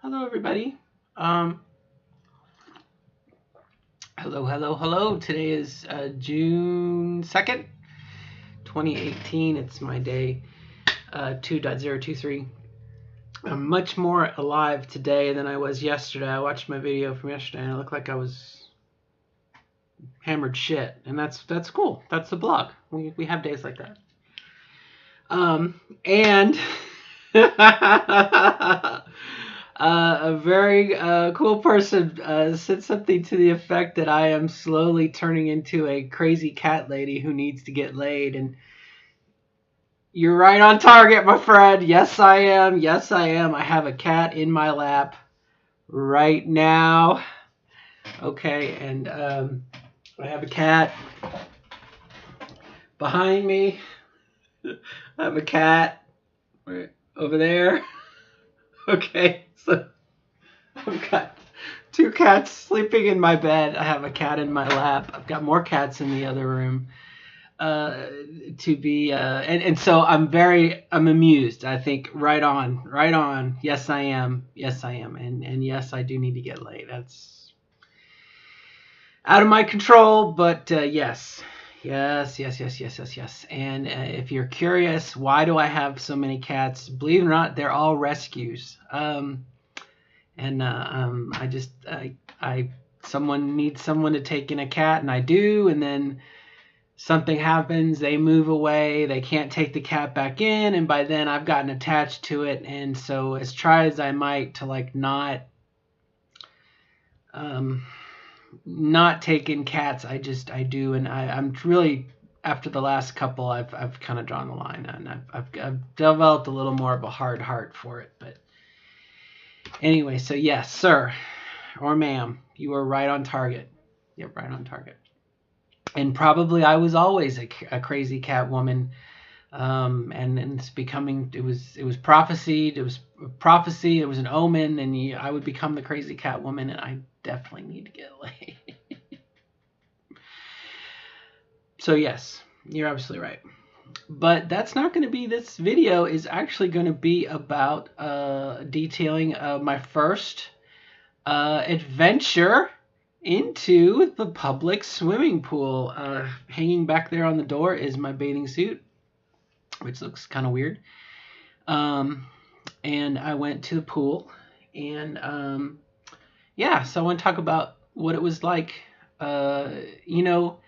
Hello, everybody. Um, hello. Today is June 2nd, 2018. It's my day 2.023. I'm much more alive today than I was yesterday. I watched my video from yesterday and it looked like I was hammered shit. And that's cool. That's the blog. We have days like that. And a very cool person said something to the effect that I am slowly turning into a crazy cat lady who needs to get laid. And you're right on target, my friend. Yes, I am. Yes, I am. I have a cat in my lap right now. Okay, and I have a cat behind me. I have a cat over there. Okay, so I've got two cats sleeping in my bed. I have a cat in my lap. I've got more cats in the other room. And so I'm amused. I think right on. Yes, I am. And yes, I do need to get laid. That's out of my control, but yes. Yes. And if you're curious, why do I have so many cats? Believe it or not, they're all rescues. I someone needs someone to take in a cat, and I do, and then something happens, they move away, they can't take the cat back in, and by then I've gotten attached to it, and so as try as I might to like not take in cats, I do, and I'm really, after the last couple, I've kind of drawn the line, and I've developed a little more of a hard heart for it, but anyway, so yes, sir or ma'am, you are right on target. Yep, right on target. And probably I was always a crazy cat woman, and it's becoming. It was prophesied. It was a prophecy. It was an omen, and I would become the crazy cat woman, and I definitely need to get laid. So yes, you're absolutely right. But that's not going to be. This video is actually going to be about detailing my first adventure into the public swimming pool. Hanging back there on the door is my bathing suit, which looks kind of weird. And I went to the pool, and yeah, so I want to talk about what it was like. You know,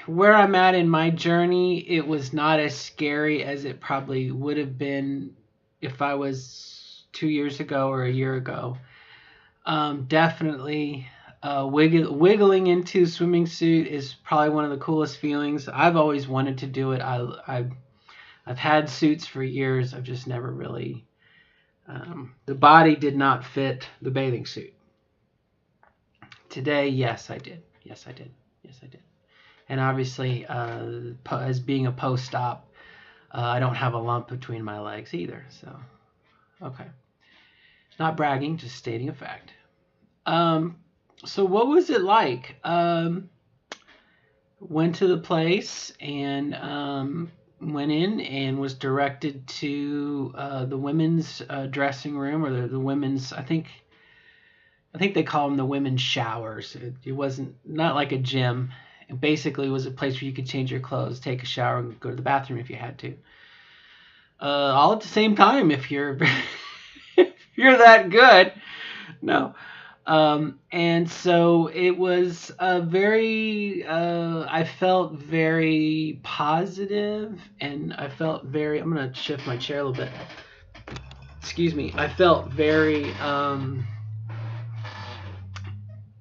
where I'm at in my journey, it was not as scary as it probably would have been if I was 2 years ago or a year ago. Definitely wiggling into a swimming suit is probably one of the coolest feelings. I've always wanted to do it. I've had suits for years. I've just never really the body did not fit the bathing suit. Today, yes, I did. Yes, I did. And obviously, as being a post-op, I don't have a lump between my legs either. So, okay. Not bragging, just stating a fact. So what was it like? Went to the place and went in and was directed to the women's dressing room, or the women's. I think they call them the women's showers. It wasn't not like a gym. It basically was a place where you could change your clothes, take a shower, and go to the bathroom if you had to. All at the same time if you're if you're that good. No. And so it was a very, I felt very positive, and I felt very, I'm going to shift my chair a little bit. Excuse me. I felt very,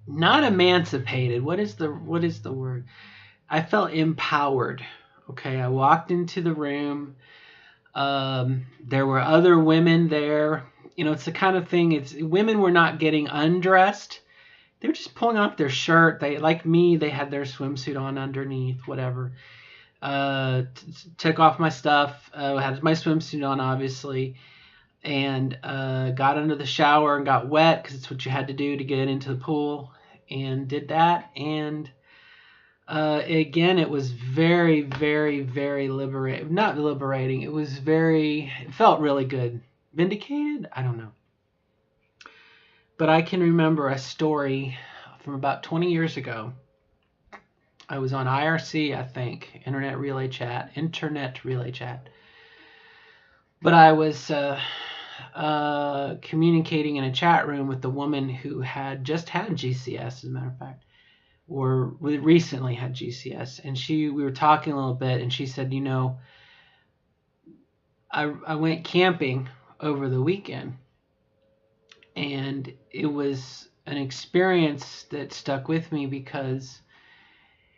not emancipated. What is the word? I felt empowered. Okay. I walked into the room. There were other women there. You know, it's the kind of thing, women were not getting undressed. They were just pulling off their shirt. They, like me, they had their swimsuit on underneath, whatever. Took off my stuff, had my swimsuit on, obviously, and got under the shower and got wet, because it's what you had to do to get into the pool, and did that. And again, it was very, very, very liberating. Not liberating. It felt really good. vindicated? I don't know. But I can remember a story from about 20 years ago. I was on IRC, I think, Internet Relay Chat. But I was communicating in a chat room with the woman who had just had GCS, as a matter of fact, or recently had GCS. And we were talking a little bit, and she said, I went camping over the weekend, and it was an experience that stuck with me because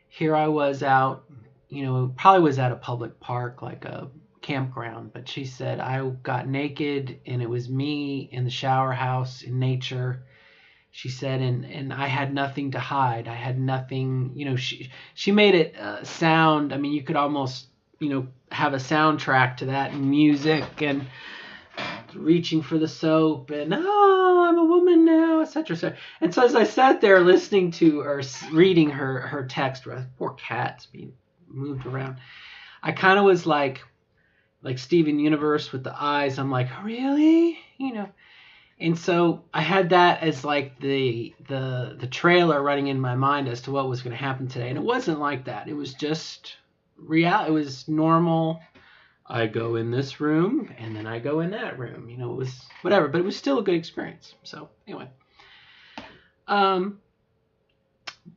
here I was out, probably was at a public park, like a campground, but she said I got naked and it was me in the shower house in nature. She said, and I had nothing to hide. I had nothing, she made it sound, I mean, you could almost, have a soundtrack to that, and music and reaching for the soap and, oh, I'm a woman now, etc., etc. And so as I sat there listening to or reading her text, poor cat's being moved around, I kind of was like Steven Universe with the eyes. I'm like, really? And so I had that as like the trailer running in my mind as to what was going to happen today. And it wasn't like that. It was just real. It was normal. I go in this room and then I go in that room. It was whatever, but it was still a good experience. So anyway,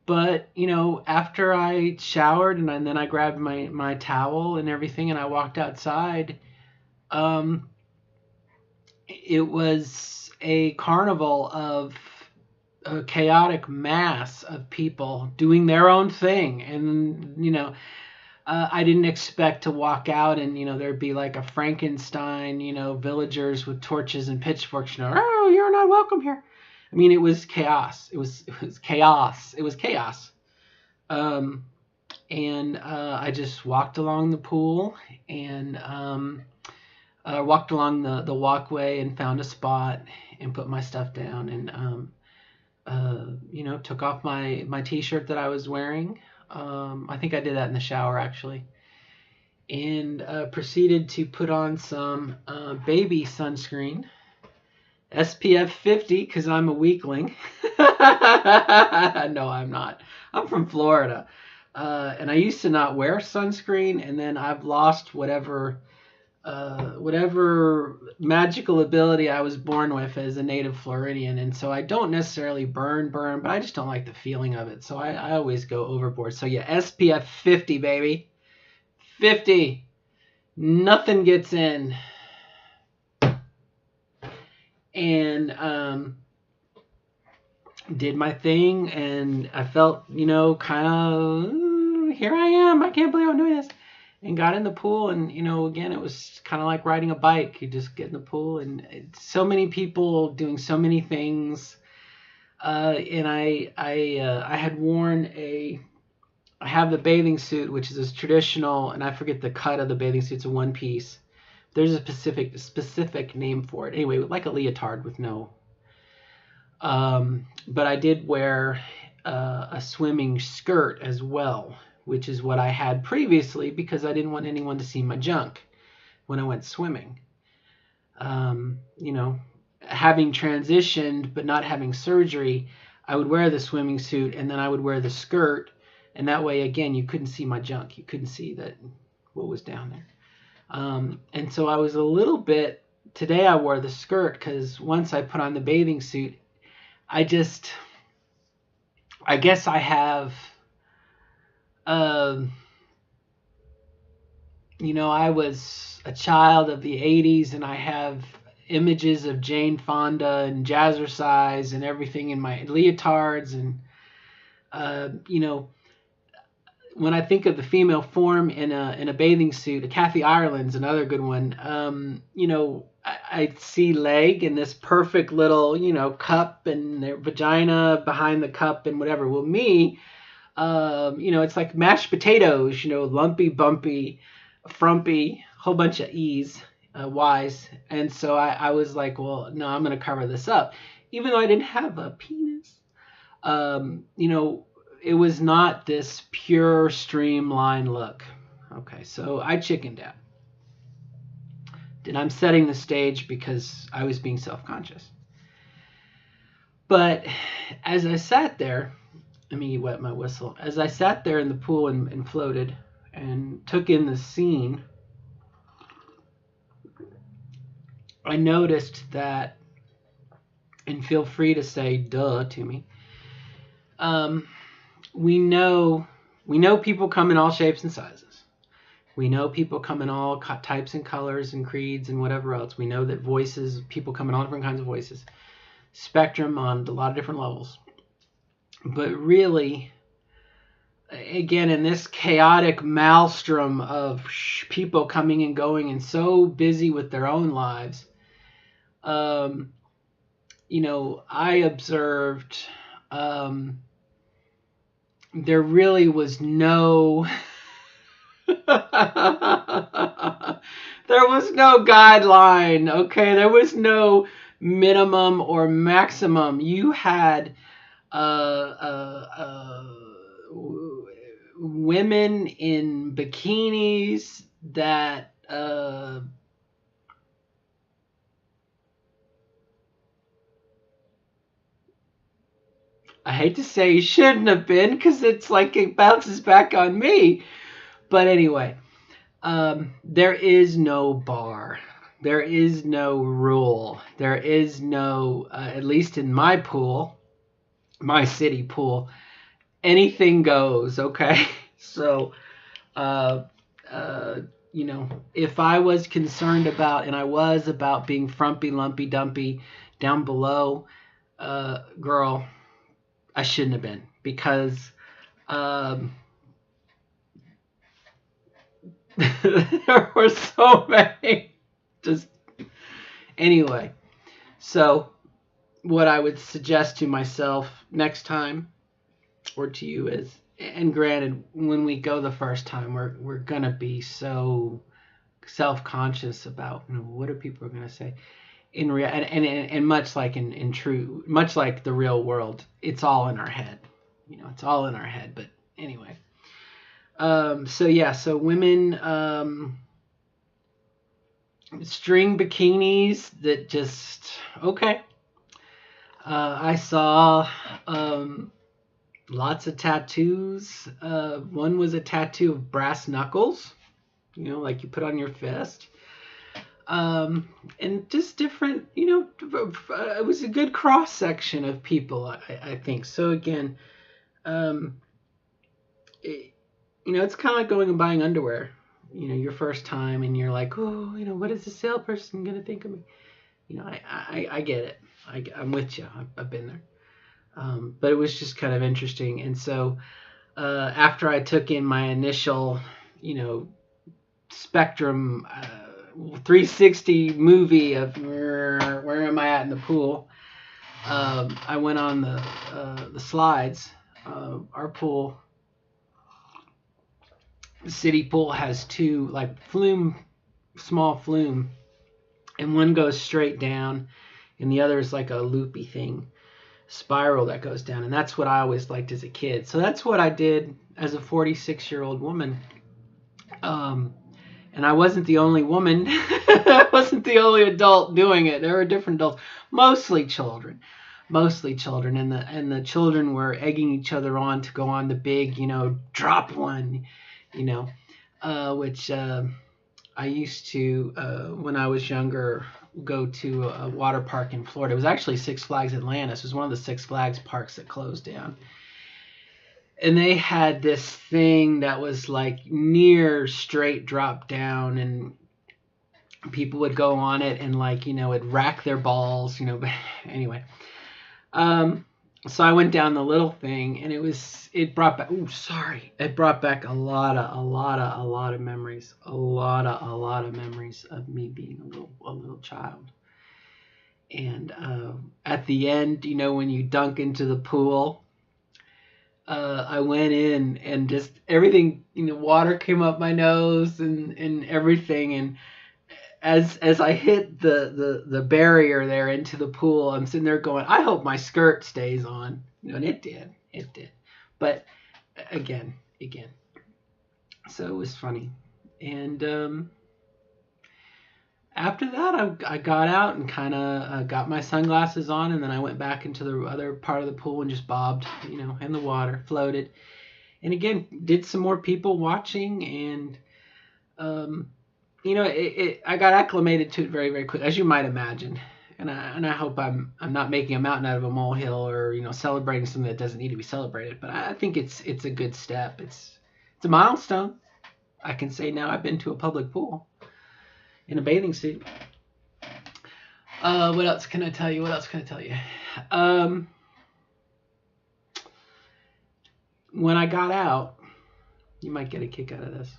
but after I showered and then I grabbed my towel and everything and I walked outside, it was a carnival of a chaotic mass of people doing their own thing. And I didn't expect to walk out and there'd be like a Frankenstein, villagers with torches and pitchforks, oh, you're not welcome here. I mean, it was chaos. It was chaos. It was chaos. And I just walked along the pool and walked along the walkway and found a spot and put my stuff down and took off my t-shirt that I was wearing. I think I did that in the shower actually, and proceeded to put on some baby sunscreen, SPF 50, because I'm a weakling. No, I'm not. I'm from Florida, and I used to not wear sunscreen, and then I've lost whatever magical ability I was born with as a native Floridian, and so I don't necessarily burn, but I just don't like the feeling of it, so I always go overboard. So yeah, SPF 50, baby. 50. Nothing gets in. And did my thing, and I felt, kind of, here I am, I can't believe I'm doing this. And got in the pool, and again, it was kind of like riding a bike. You just get in the pool, and so many people doing so many things. And I had worn I have the bathing suit, which is this traditional, and I forget the cut of the bathing suit. It's a one piece. There's a specific name for it. Anyway, like a leotard with no. But I did wear a swimming skirt as well, which is what I had previously because I didn't want anyone to see my junk when I went swimming. Having transitioned but not having surgery, I would wear the swimming suit and then I would wear the skirt, and that way, again, you couldn't see my junk. You couldn't see what was down there. And so I was a little bit, today I wore the skirt because once I put on the bathing suit, I guess I have, I was a child of the 80s and I have images of Jane Fonda and Jazzercise and everything in my leotards. And, when I think of the female form in a bathing suit, Kathy Ireland's another good one. I see leg and this perfect little, cup and their vagina behind the cup and whatever. Well, me, it's like mashed potatoes, lumpy, bumpy, frumpy, whole bunch of Y's. And so I was like, well, no, I'm going to cover this up. Even though I didn't have a penis, it was not this pure streamlined look. Okay, so I chickened out. And I'm setting the stage because I was being self-conscious. But as I sat there, let me wet my whistle. As I sat there in the pool and floated and took in the scene, I noticed that, and feel free to say duh to me, um, we know people come in all shapes and sizes. We know people come in all types and colors and creeds and whatever else. We know that people come in all different kinds of voices. Spectrum on a lot of different levels. But really, again, in this chaotic maelstrom of people coming and going and so busy with their own lives, I observed there really was no there was no guideline, okay? There was no minimum or maximum. You had women in bikinis that I hate to say he shouldn't have been, because it's like it bounces back on me. But anyway, there is no bar. There is no rule. There is no, at least in my pool, my city pool, anything goes, okay? So, uh, if I was concerned about, and I was about being frumpy, lumpy, dumpy down below, girl, I shouldn't have been, because there were so many. Just anyway. So, what I would suggest to myself next time, or to you, is, and granted, when we go the first time, we're gonna be so self-conscious about, what are people going to say. And much like much like the real world, it's all in our head. It's all in our head. But anyway, so women, string bikinis that just, okay. I saw lots of tattoos. One was a tattoo of brass knuckles, like you put on your fist. And just different, it was a good cross section of people, I think. So again, it's kind of like going and buying underwear, your first time, and you're like, oh, what is the salesperson going to think of me? I get it. I'm with you. I've been there. But it was just kind of interesting. And so after I took in my initial, spectrum 360 movie of where am I at in the pool, I went on the slides. Our pool, the city pool, has two, like, small flume, and one goes straight down, and the other is like a loopy thing, spiral that goes down. And that's what I always liked as a kid. So that's what I did as a 46-year-old woman. And I wasn't the only woman. I wasn't the only adult doing it. There were different adults, mostly children, and the children were egging each other on to go on the big, drop one, which I used to, when I was younger, go to a water park in Florida. It was actually Six Flags Atlantis. It was one of the Six Flags parks that closed down. And they had this thing that was like near straight drop down, and people would go on it and, like, it'd rack their balls, but anyway. So I went down the little thing, and it brought back, it brought back a lot of memories, a lot of memories of me being a little child. And at the end, when you dunk into the pool, I went in, and just everything, water came up my nose and everything. And as I hit the barrier there into the pool, I'm sitting there going, I hope my skirt stays on. And it did. But again. So it was funny. And after that, I got out and kind of got my sunglasses on, and then I went back into the other part of the pool and just bobbed, in the water, floated, and again did some more people watching, and I got acclimated to it very, very quick, as you might imagine. And I hope I'm not making a mountain out of a molehill, or celebrating something that doesn't need to be celebrated. But I think it's a good step. It's a milestone. I can say now I've been to a public pool in a bathing suit. What else can I tell you? When I got out, you might get a kick out of this.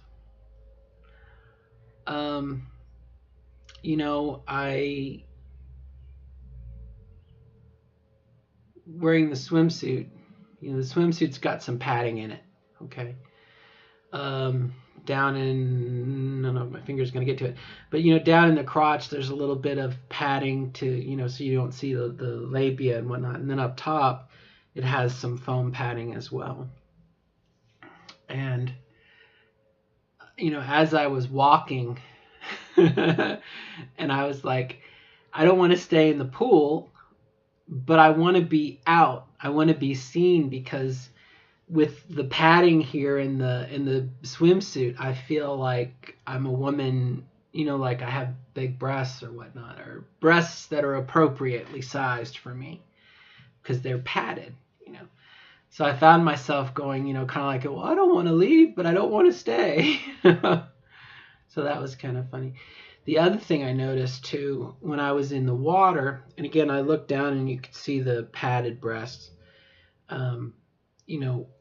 I wearing the swimsuit. The swimsuit's got some padding in it. Okay. Down in, I don't know if my finger's gonna get to it, but down in the crotch, there's a little bit of padding to, so you don't see the labia and whatnot. And then up top, it has some foam padding as well. And as I was walking, and I was like, I don't want to stay in the pool, but I want to be out. I want to be seen, because with the padding here in the swimsuit, I feel like I'm a woman, like I have big breasts or whatnot, or breasts that are appropriately sized for me because they're padded, So I found myself going, kind of like, well, I don't want to leave, but I don't want to stay. So that was kind of funny. The other thing I noticed too, when I was in the water, and again, I looked down and you could see the padded breasts.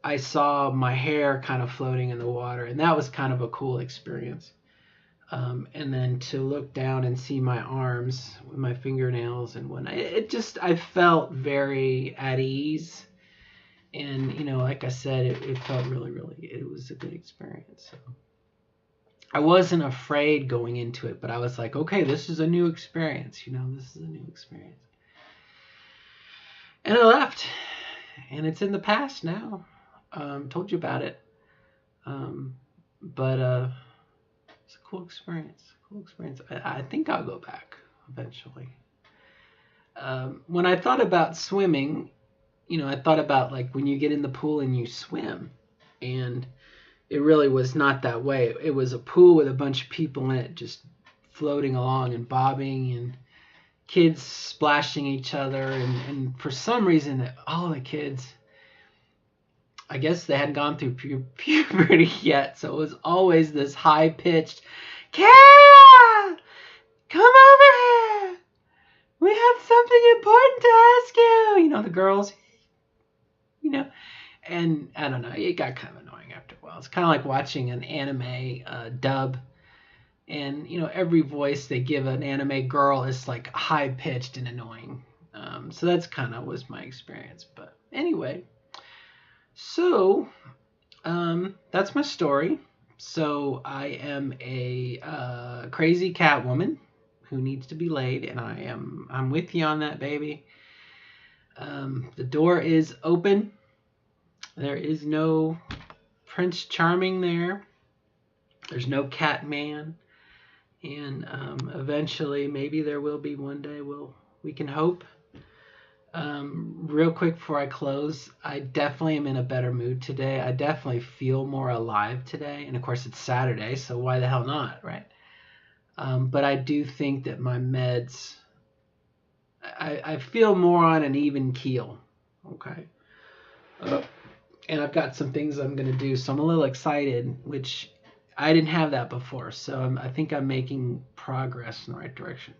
I saw my hair kind of floating in the water, and that was kind of a cool experience. And then to look down and see my arms with my fingernails and whatnot, I felt very at ease. And, like I said, it felt really, really, it was a good experience. So I wasn't afraid going into it, but I was like, okay, this is a new experience. This is a new experience. And I left, and it's in the past now. Told you about it. But it's a cool experience. I think I'll go back eventually. When I thought about swimming, I thought about like when you get in the pool and you swim, and it really was not that way. It was a pool with a bunch of people in it just floating along and bobbing, and kids splashing each other. And for some reason, all the kids, I guess they hadn't gone through puberty yet. So it was always this high-pitched, Kara, come over here. We have something important to ask you. The girls, and I don't know, it got kind of annoying after a while. It's kind of like watching an anime dub, and every voice they give an anime girl is like high pitched and annoying. So that's kind of was my experience. But anyway, so that's my story. So I am a crazy cat woman who needs to be laid, and I'm with you on that, baby. The door is open. There is no Prince Charming there. There's no cat man. And eventually, maybe there will be one day. We can hope. Real quick before I close, I definitely am in a better mood today. I definitely feel more alive today. And of course, it's Saturday, so why the hell not, right? But I do think that my meds, I feel more on an even keel. Okay. And I've got some things I'm going to do, so I'm a little excited, which I didn't have that before. So I think I'm making progress in the right direction.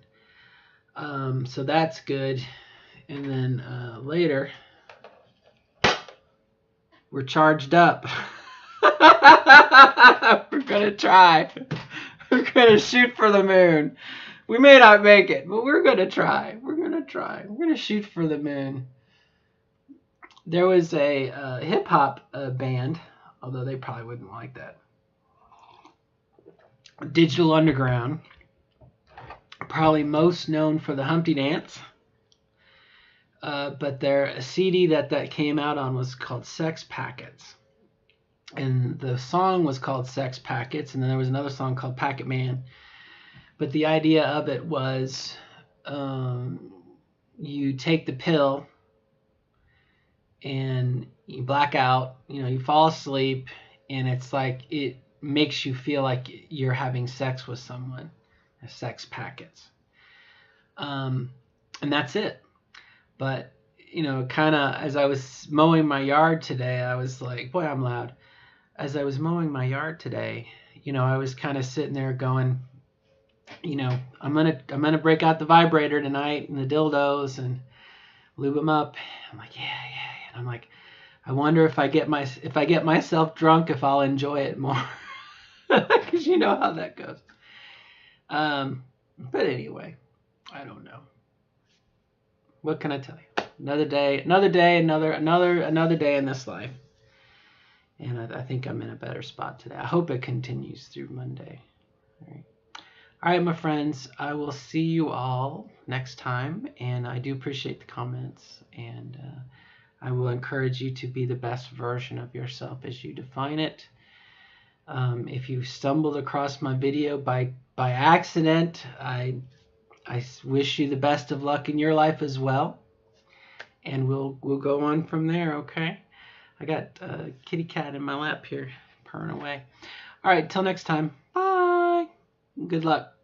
So that's good. And then later, we're charged up. We're going to try. We're going to shoot for the moon. We may not make it, but we're going to try. We're going to shoot for the moon. There was a hip-hop band, although they probably wouldn't like that. Digital Underground. Probably most known for the Humpty Dance. But their CD that came out on was called Sex Packets. And the song was called Sex Packets, and then there was another song called Packet Man. But the idea of it was you take the pill and you black out, you fall asleep, and it's like it makes you feel like you're having sex with someone, sex packets. And that's it. But, kind of as I was mowing my yard today, I was like, boy, I'm loud. As I was mowing my yard today, I was kind of sitting there going, I'm gonna break out the vibrator tonight and the dildos and lube them up. I'm like, yeah. And I'm like, I wonder if I get myself drunk, if I'll enjoy it more, because you know how that goes. But anyway, I don't know. What can I tell you? Another day, another day in this life. And I think I'm in a better spot today. I hope it continues through Monday. All right, my friends. I will see you all next time. And I do appreciate the comments. And I will encourage you to be the best version of yourself as you define it. If you stumbled across my video by accident, I wish you the best of luck in your life as well. And we'll go on from there, okay? I got a kitty cat in my lap here, purring away. All right, till next time. Bye. Good luck.